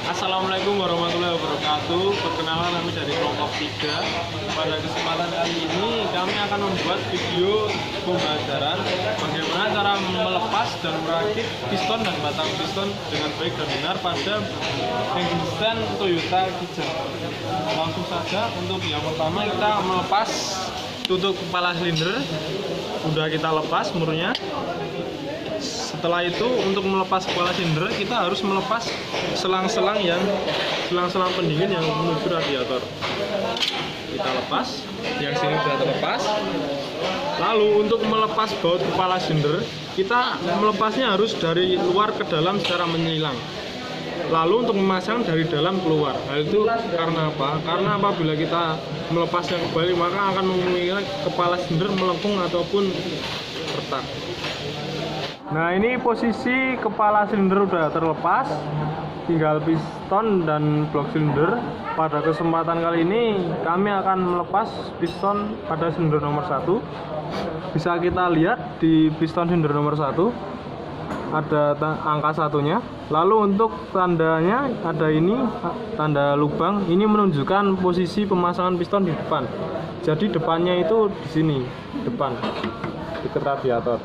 Assalamualaikum warahmatullahi wabarakatuh. Perkenalan, kami dari kelompok 3. Pada kesempatan kali ini kami akan membuat video pembelajaran bagaimana cara melepas dan merakit piston dan batang piston dengan baik dan benar pada engine Toyota Kijang. Langsung saja, untuk yang pertama kita melepas tutup kepala silinder. Udah kita lepas murnya. Setelah itu, untuk melepas kepala silinder kita harus melepas selang-selang pendingin yang menuju radiator. Kita lepas, yang sini sudah terlepas. Lalu untuk melepas baut kepala silinder, kita melepasnya harus dari luar ke dalam secara menyilang. Lalu untuk memasang dari dalam keluar. Hal itu karena apa? Karena apabila kita melepasnya kembali, maka akan memungkinkan kepala silinder melengkung ataupun retak. Nah, ini posisi kepala silinder udah terlepas, tinggal piston dan blok silinder. Pada kesempatan kali ini kami akan melepas piston pada silinder nomor 1. Bisa kita lihat di piston silinder nomor 1 ada angka 1-nya. Lalu untuk tandanya ada ini, tanda lubang. Ini menunjukkan posisi pemasangan piston di depan. Jadi depannya itu di sini, depan, dekat radiator.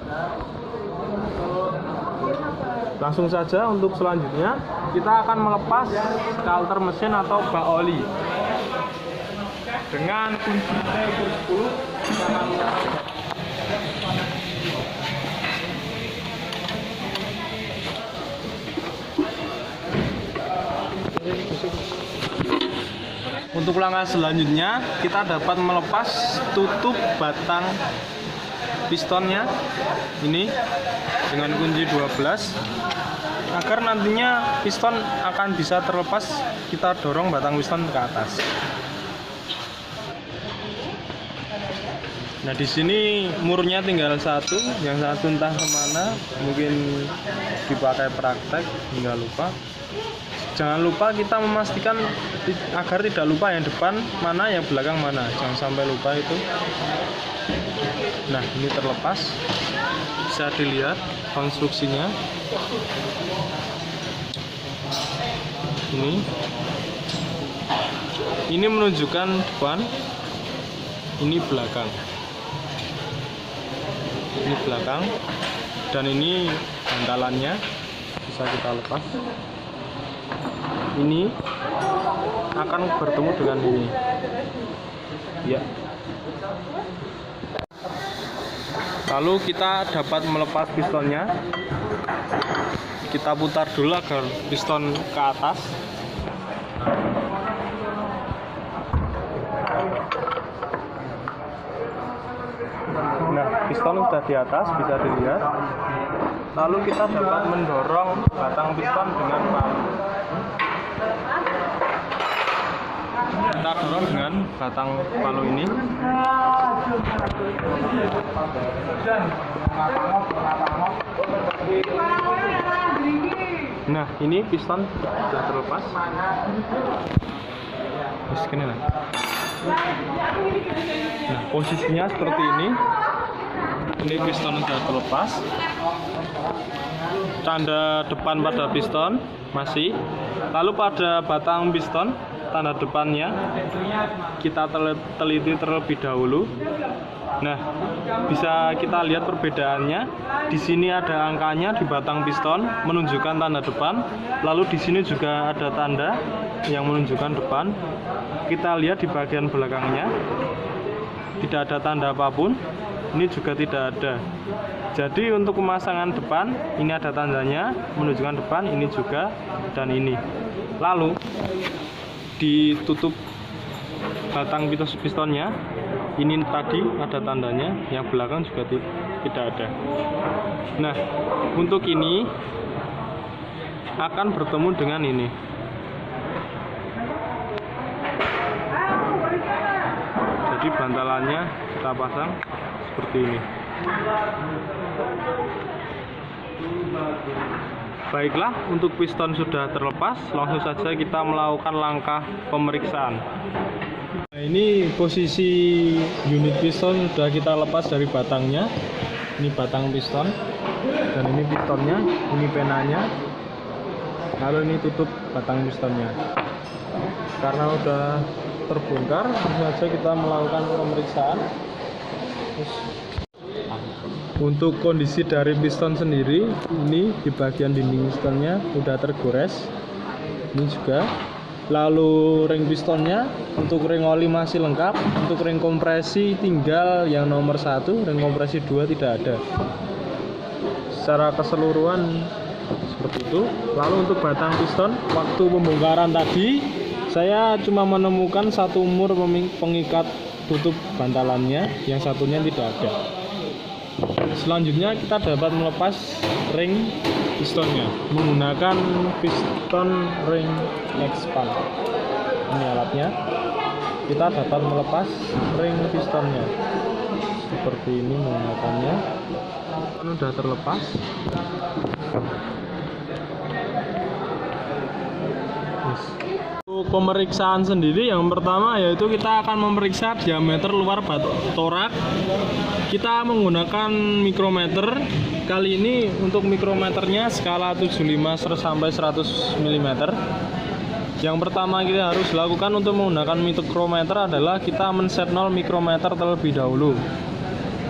Langsung saja, untuk selanjutnya kita akan melepas starter mesin atau bak oli dengan kunci T10. Kita akan untuk langkah selanjutnya kita dapat melepas tutup batang pistonnya ini dengan kunci 12 agar nantinya piston akan bisa terlepas. Kita dorong batang piston ke atas. Nah, di sini murnya tinggal satu, yang satu entah kemana, mungkin dipakai praktek hingga lupa. Jangan lupa kita memastikan agar tidak lupa yang depan mana, yang belakang mana, jangan sampai lupa itu. Nah, ini terlepas, bisa dilihat konstruksinya. Ini menunjukkan depan, ini belakang. Ini belakang, dan ini bantalannya bisa kita lepas. Ini akan bertemu dengan ini, ya. Lalu kita dapat melepas pistonnya. Kita putar dulu agar piston ke atas. Nah, piston sudah di atas, bisa dilihat. Lalu kita dapat mendorong batang piston dengan palu. Kita dorong dengan batang palu ini. Nah, ini piston sudah terlepas. Nah, posisinya seperti ini. Ini piston sudah terlepas. Tanda depan pada piston masih. Lalu pada batang piston, tanda depannya kita teliti terlebih dahulu. Nah, bisa kita lihat perbedaannya. Di sini ada angkanya di batang piston menunjukkan tanda depan. Lalu di sini juga ada tanda yang menunjukkan depan. Kita lihat di bagian belakangnya tidak ada tanda apapun. Ini juga tidak ada. Jadi untuk pemasangan depan, ini ada tandanya menunjukkan depan, ini juga, dan ini. Lalu ditutup batang pistonnya, ini tadi ada tandanya, yang belakang juga tidak ada. Nah, untuk ini akan bertemu dengan ini. Jadi bantalannya kita pasang seperti ini. Baiklah, untuk piston sudah terlepas, langsung saja kita melakukan langkah pemeriksaan. Nah, ini posisi unit piston sudah kita lepas dari batangnya. Ini batang piston. Dan ini pistonnya, ini penanya, lalu ini tutup batang pistonnya. Karena udah terbongkar, langsung saja kita melakukan pemeriksaan. Untuk kondisi dari piston sendiri, ini di bagian dinding pistonnya udah tergores, ini juga. Lalu ring pistonnya, untuk ring oli masih lengkap, untuk ring kompresi tinggal yang nomor 1, ring kompresi 2 tidak ada. Secara keseluruhan seperti itu. Lalu untuk batang piston, waktu pembongkaran tadi saya cuma menemukan satu mur pengikat tutup bantalannya, yang satunya tidak ada. Selanjutnya kita dapat melepas ring pistonnya menggunakan piston ring expand. Ini alatnya. Kita dapat melepas ring pistonnya seperti ini menggunakannya. Kan udah terlepas. Untuk pemeriksaan sendiri, yang pertama yaitu kita akan memeriksa diameter luar torak. Kita menggunakan mikrometer. Kali ini untuk mikrometernya skala 75 sampai 100 mm. Yang pertama kita harus lakukan untuk menggunakan mikrometer adalah kita men-set 0 mikrometer terlebih dahulu.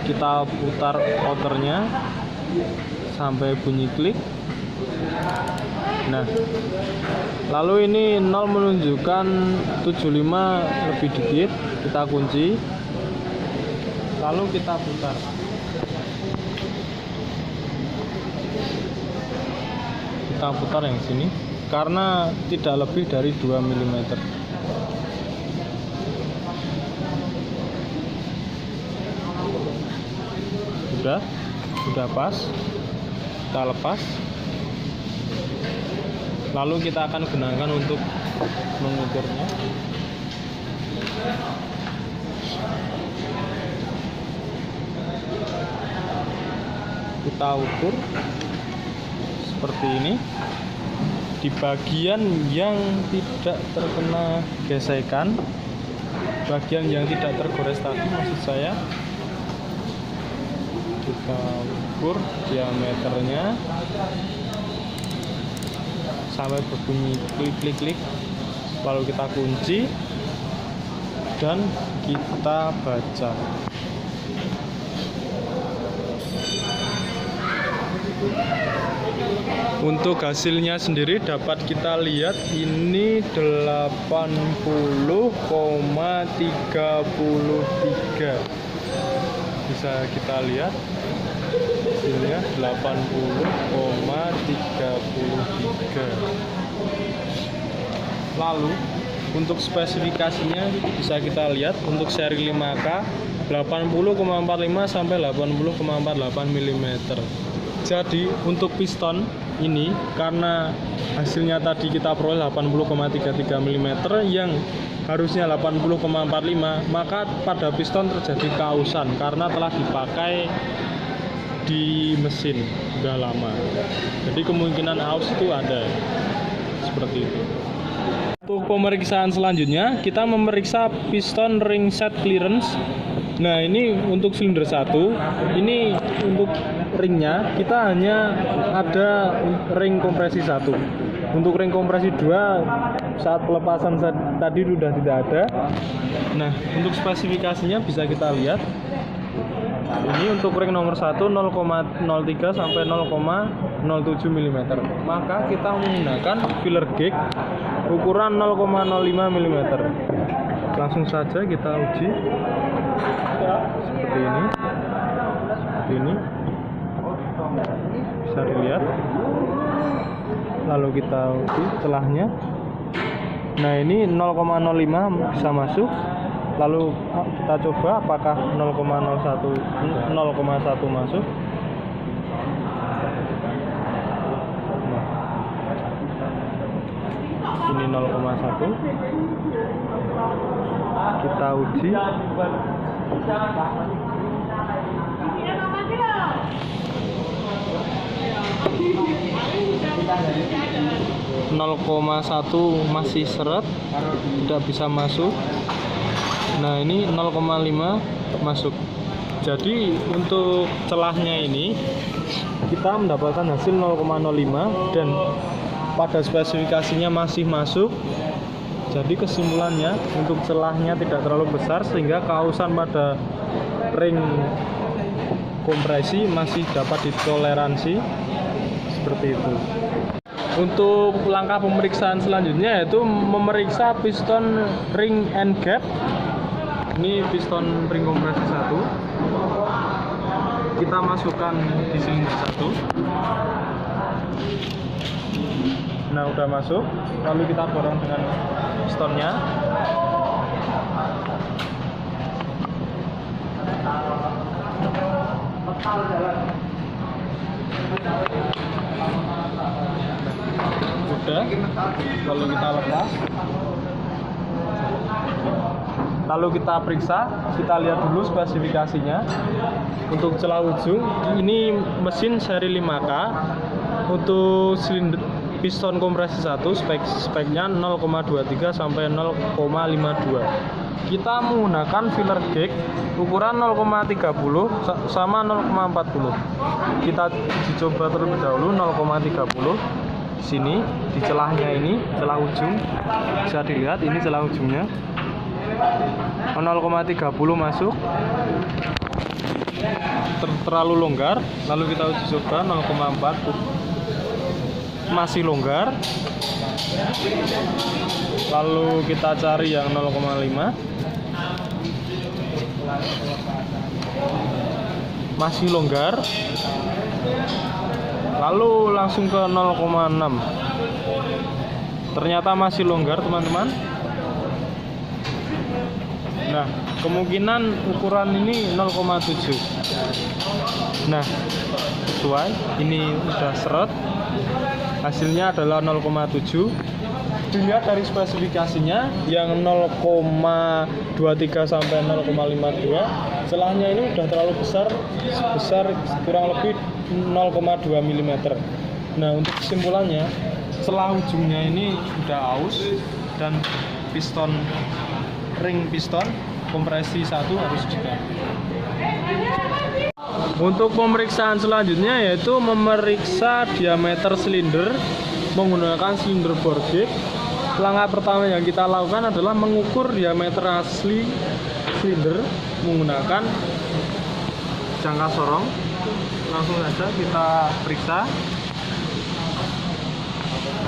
Kita putar outernya sampai bunyi klik. Nah, lalu ini 0 menunjukkan 75 lebih dikit, kita kunci, lalu kita putar. Kita putar yang sini karena tidak lebih dari 2 mm. Sudah pas. Kita lepas. Lalu kita akan gunakan untuk mengukurnya. Kita ukur seperti ini. Di bagian yang tidak terkena gesekan, bagian yang tidak tergores tadi maksud saya, kita ukur diameternya sampai berbunyi klik, lalu kita kunci dan kita baca. Untuk hasilnya sendiri dapat kita lihat ini 80,33. Bisa kita lihat hasilnya 80,33. Lalu untuk spesifikasinya bisa kita lihat untuk seri 5K 80,45 sampai 80,48 mm. Jadi untuk piston ini karena hasilnya tadi kita peroleh 80,33 mm yang harusnya 80,45, maka pada piston terjadi kausan karena telah dipakai di mesin sudah lama. Jadi kemungkinan aus itu ada seperti itu. Untuk pemeriksaan selanjutnya kita memeriksa piston ring set clearance. Nah, ini untuk silinder 1, ini untuk ringnya kita hanya ada ring kompresi 1. Untuk ring kompresi 2 saat pelepasan tadi sudah tidak ada. Nah, untuk spesifikasinya bisa kita lihat. Ini untuk ring nomor 1 0,03 sampai 0,07 mm. Maka kita menggunakan filler gauge ukuran 0,05 mm. Langsung saja kita uji. Seperti ini bisa dilihat. Lalu kita uji celahnya. Nah, ini 0,05 bisa masuk. Lalu kita coba apakah 0,1 masuk. Ini 0,1. Kita uji. 0,1 masih seret, tidak bisa masuk. Nah, ini 0,5 masuk. Jadi untuk celahnya ini kita mendapatkan hasil 0,05 dan pada spesifikasinya masih masuk. Jadi kesimpulannya untuk celahnya tidak terlalu besar sehingga keausan pada ring kompresi masih dapat ditoleransi seperti itu. Untuk langkah pemeriksaan selanjutnya yaitu memeriksa piston ring end gap. Ini piston ring kompresi 1. Kita masukkan di silinder 1. Nah, udah masuk. Lalu kita dorong dengan pistonnya. Udah. Lalu kita lepas. Lalu kita periksa, kita lihat dulu spesifikasinya. Untuk celah ujung, ini mesin seri 5K. Untuk silinder piston kompresi 1 speknya 0,23 sampai 0,52. Kita menggunakan filler gauge ukuran 0,30 sama 0,40. Kita dicoba terlebih dahulu 0,30 di sini di celahnya ini, celah ujung. Bisa dilihat ini celah ujungnya. 0,30 masuk. Terlalu longgar, lalu kita uji coba 0,4 masih longgar. Lalu kita cari yang 0,5 masih longgar. Lalu langsung ke 0,6 ternyata masih longgar, teman-teman. Nah, kemungkinan ukuran ini 0,7. Nah, sesuai, ini udah seret. Hasilnya adalah 0,7. Dilihat dari spesifikasinya yang 0,23 sampai 0,52. Celahnya ini udah terlalu besar, sebesar kurang lebih 0,2 mm. Nah, untuk kesimpulannya, celah ujungnya ini udah aus dan piston ring piston kompresi 1 harus diganti. Untuk pemeriksaan selanjutnya yaitu memeriksa diameter silinder menggunakan silinder bore gauge. Langkah pertama yang kita lakukan adalah mengukur diameter asli silinder menggunakan jangka sorong. Langsung saja kita periksa.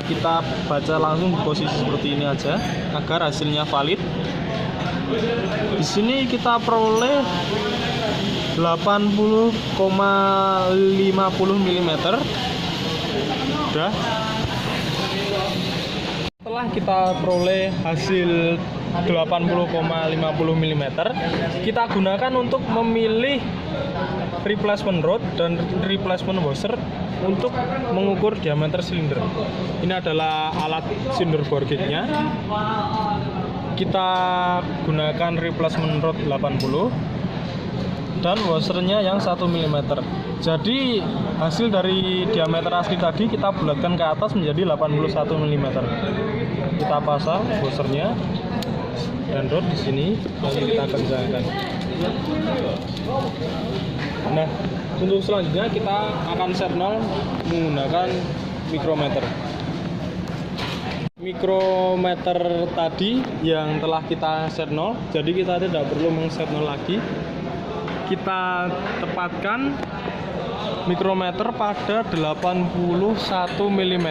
Kita baca langsung di posisi seperti ini aja agar hasilnya valid. Di sini kita peroleh 80,50 mm. Udah. Setelah kita peroleh hasil 80,50 mm, kita gunakan untuk memilih replacement rod dan replacement washer untuk mengukur diameter silinder. Ini adalah alat silinder bore gauge-nya. Kita gunakan replacement rod 80 dan washernya yang 1 mm. Jadi hasil dari diameter asli tadi kita bulatkan ke atas menjadi 81 mm. Kita pasang washernya dan rod di sini, lalu kita kencangkan. Nah, untuk selanjutnya kita akan set nol menggunakan mikrometer. Mikrometer tadi yang telah kita set nol, jadi kita tidak perlu mengset nol lagi. Kita tepatkan mikrometer pada 81 mm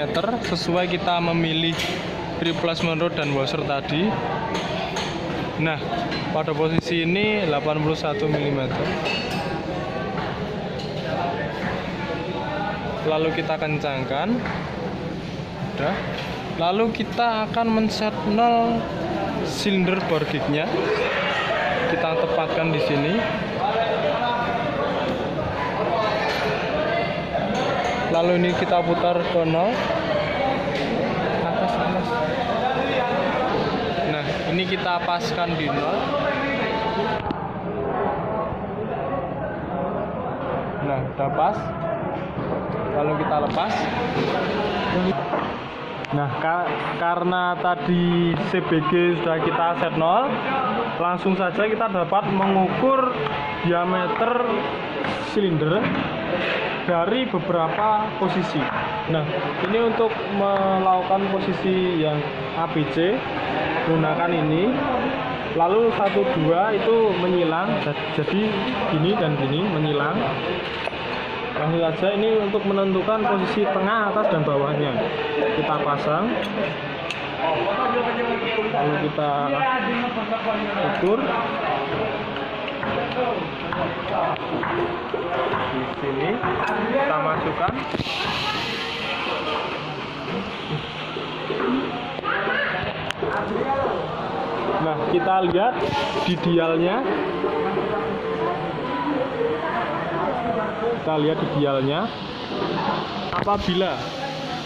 sesuai kita memilih replacement rod dan washer tadi. Nah, pada posisi ini 81 mm. Lalu kita kencangkan. Udah. Lalu kita akan men-set nol silinder bore gauge-nya. Kita tepatkan di sini. Lalu ini kita putar ke nol. Atas. Nah, ini kita paskan di nol. Nah, udah pas. Lalu kita lepas. Nah, karena tadi CBG sudah kita set 0, langsung saja kita dapat mengukur diameter silinder dari beberapa posisi. Nah, ini untuk melakukan posisi yang ABC menggunakan ini. Lalu 1 2 itu menyilang, jadi gini dan gini menyilang. Langsung saja ini untuk menentukan posisi tengah, atas, dan bawahnya. Kita pasang, lalu kita ukur di sini, kita masukkan. Nah, kita lihat di dialnya. Kita lihat di dialnya. Apabila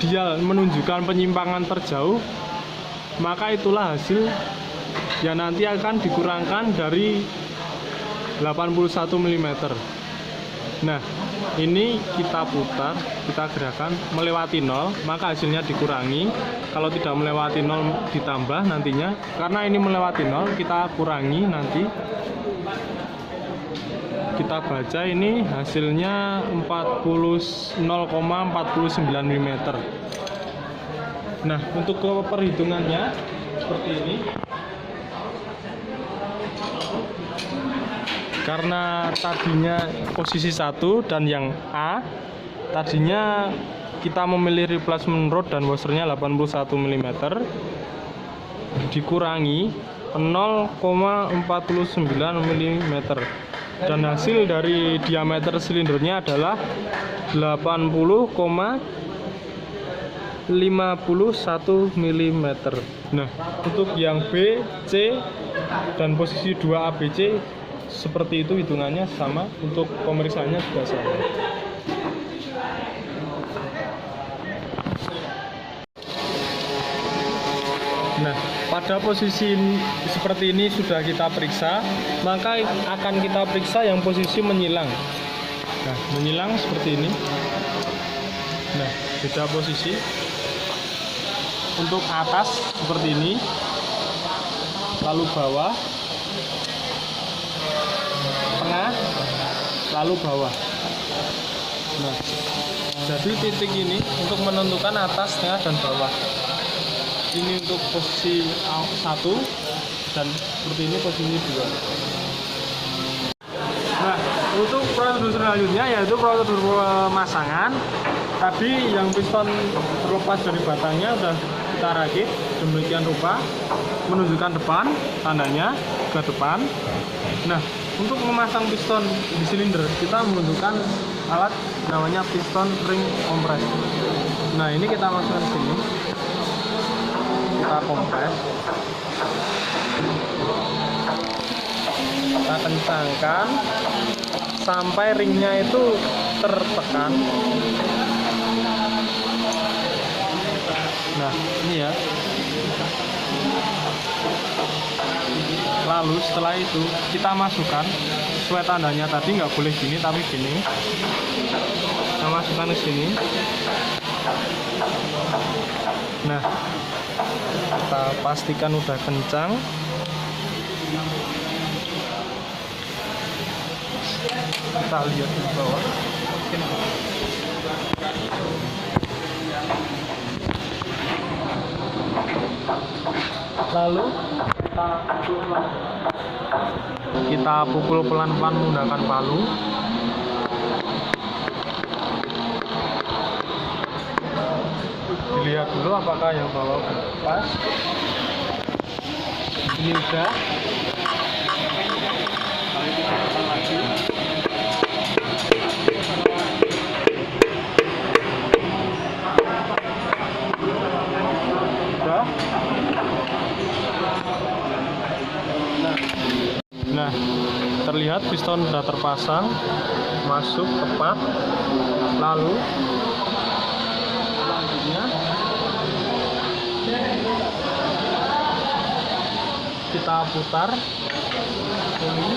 dial menunjukkan penyimpangan terjauh, maka itulah hasil yang nanti akan dikurangkan dari 81 mm. Nah, ini kita putar, kita gerakan melewati 0, maka hasilnya dikurangi. Kalau tidak melewati 0 ditambah nantinya. Karena ini melewati 0, kita kurangi nanti. Kita baca ini hasilnya 0,49 mm. Nah, untuk perhitungannya seperti ini. Karena tadinya posisi 1 dan yang A, tadinya kita memilih replacement rod dan washernya 81 mm, dikurangi 0,49 mm, dan hasil dari diameter silindernya adalah 80,51 mm. Nah, untuk yang B, C, dan posisi 2 ABC seperti itu hitungannya sama, untuk pemeriksaannya juga sama. Nah, pada posisi seperti ini sudah kita periksa, maka akan kita periksa yang posisi menyilang. Nah, menyilang seperti ini. Nah, beda posisi. Untuk atas seperti ini, lalu bawah, tengah, lalu bawah. Nah, jadi titik ini untuk menentukan atas, tengah, dan bawah. Ini untuk posisi 1 dan seperti ini posisi 2. Nah, untuk prosedur selanjutnya yaitu prosedur pemasangan. Tadi yang piston terlepas dari batangnya sudah kita rakit demikian rupa, menunjukkan depan, tandanya ke depan. Nah, untuk memasang piston di silinder kita menggunakan alat namanya piston ring kompres. Nah, ini kita masukkan ke sini, kita kompres, kita kencangkan sampai ringnya itu tertekan. Nah, ini ya. Lalu setelah itu kita masukkan sesuai tandanya tadi, nggak boleh gini tapi gini. Kita masukkan ke sini. Nah, kita pastikan udah kencang. Kita lihat di bawah. Lalu kita pukul pelan-pelan menggunakan palu. Dilihat dulu apakah yang bawah pas. Ini udah. Lalu kita tekan lagi. Udah. Nah, terlihat piston sudah terpasang, masuk tepat. Lalu selanjutnya kita putar ini.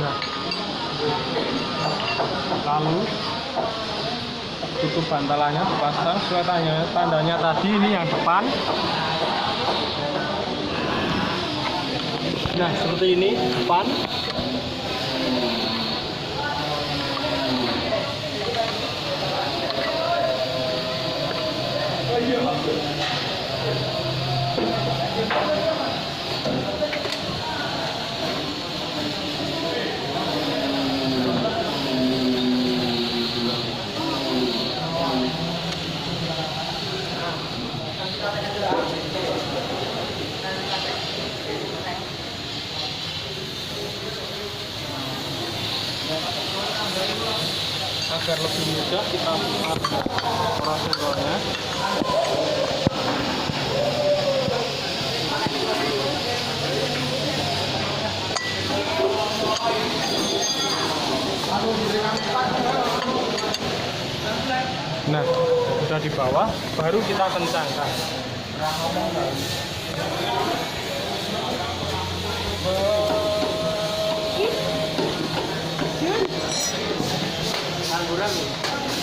Nah, lalu tutup bantalannya dipasang sesuai tandanya tadi. Ini yang depan. Nah, seperti ini depan. Agar lebih mudah kita buat prosesornya. Nah, sudah di bawah, baru kita kencangkan.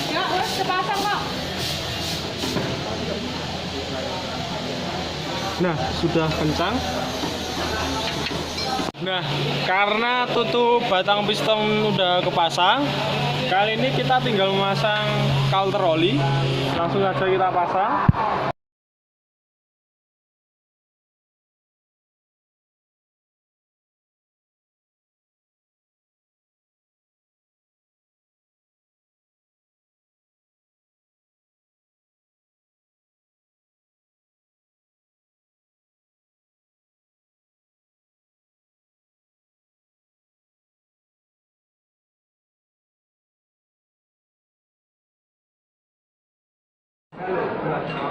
Ya, udah sepasang kok. Nah, sudah kencang. Nah, karena tutup batang piston udah kepasang, kali ini kita tinggal memasang coulter oli. Langsung saja kita pasang.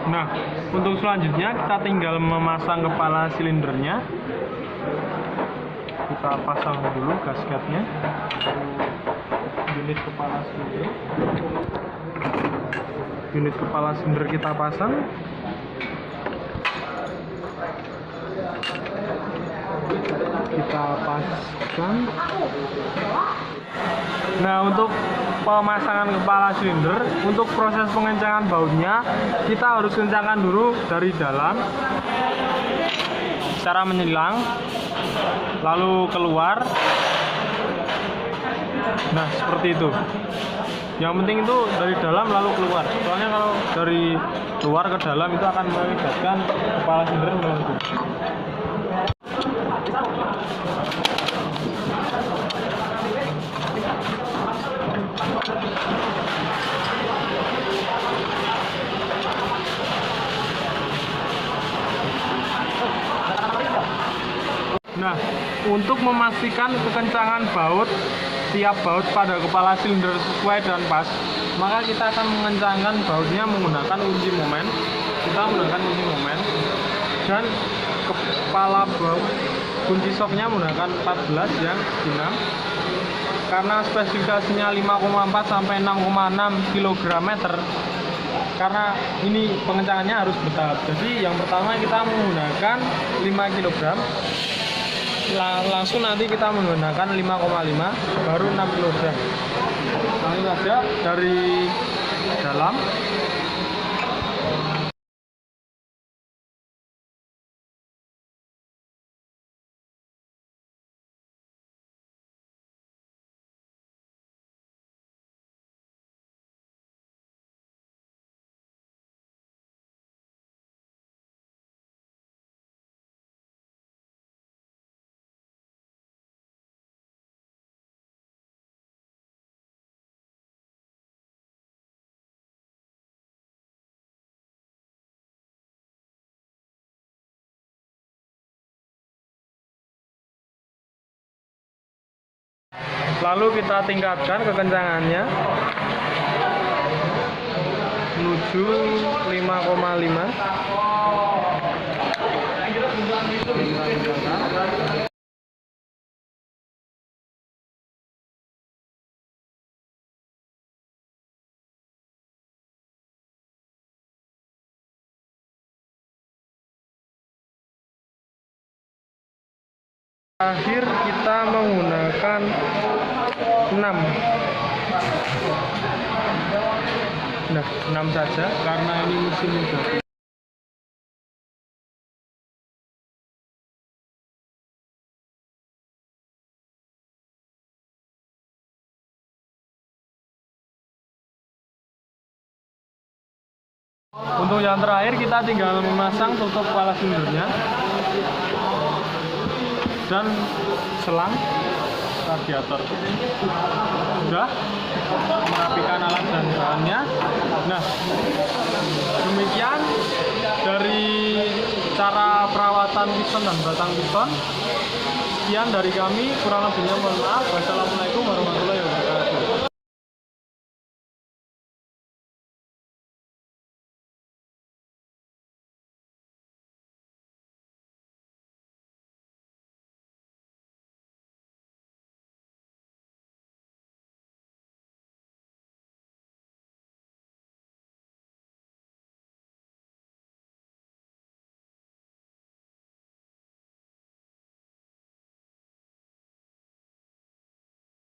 Nah, untuk selanjutnya kita tinggal memasang kepala silindernya. Kita pasang dulu gasketnya. Unit kepala silinder. Unit kepala silinder kita pasang. Kita pasang. Nah, untuk pemasangan kepala silinder, untuk proses pengencangan bautnya kita harus kencangkan dulu dari dalam secara menyilang, lalu keluar. Nah, seperti itu. Yang penting itu dari dalam lalu keluar. Soalnya kalau dari luar ke dalam itu akan mengakibatkan kepala silinder melengkung. Nah, untuk memastikan kekencangan baut tiap baut pada kepala silinder sesuai dan pas, maka kita akan mengencangkan bautnya menggunakan kunci momen. Kita menggunakan kunci momen dan kepala baut kunci shocknya menggunakan 14 yang G6. Karena spesifikasinya 5,4 sampai 6,6 kg meter. Karena ini pengencangannya harus bertahap. Jadi yang pertama kita menggunakan 5 kg. Langsung nanti kita menggunakan 5,5 baru 6 kg. Langsung saja dari dalam. Lalu kita tingkatkan kekencangannya menuju 5,5. Terakhir kita menggunakan 6. Nah, 6 saja karena ini mesin juga. Untuk yang terakhir kita tinggal memasang tutup kepala sumbernya dan selang radiator. Sudah merapikan alat dan bahannya. Nah, demikian dari cara perawatan piston dan batang piston. Sekian dari kami, kurang lebihnya mohon maaf. Wassalamualaikum warahmatullahi wabarakatuh.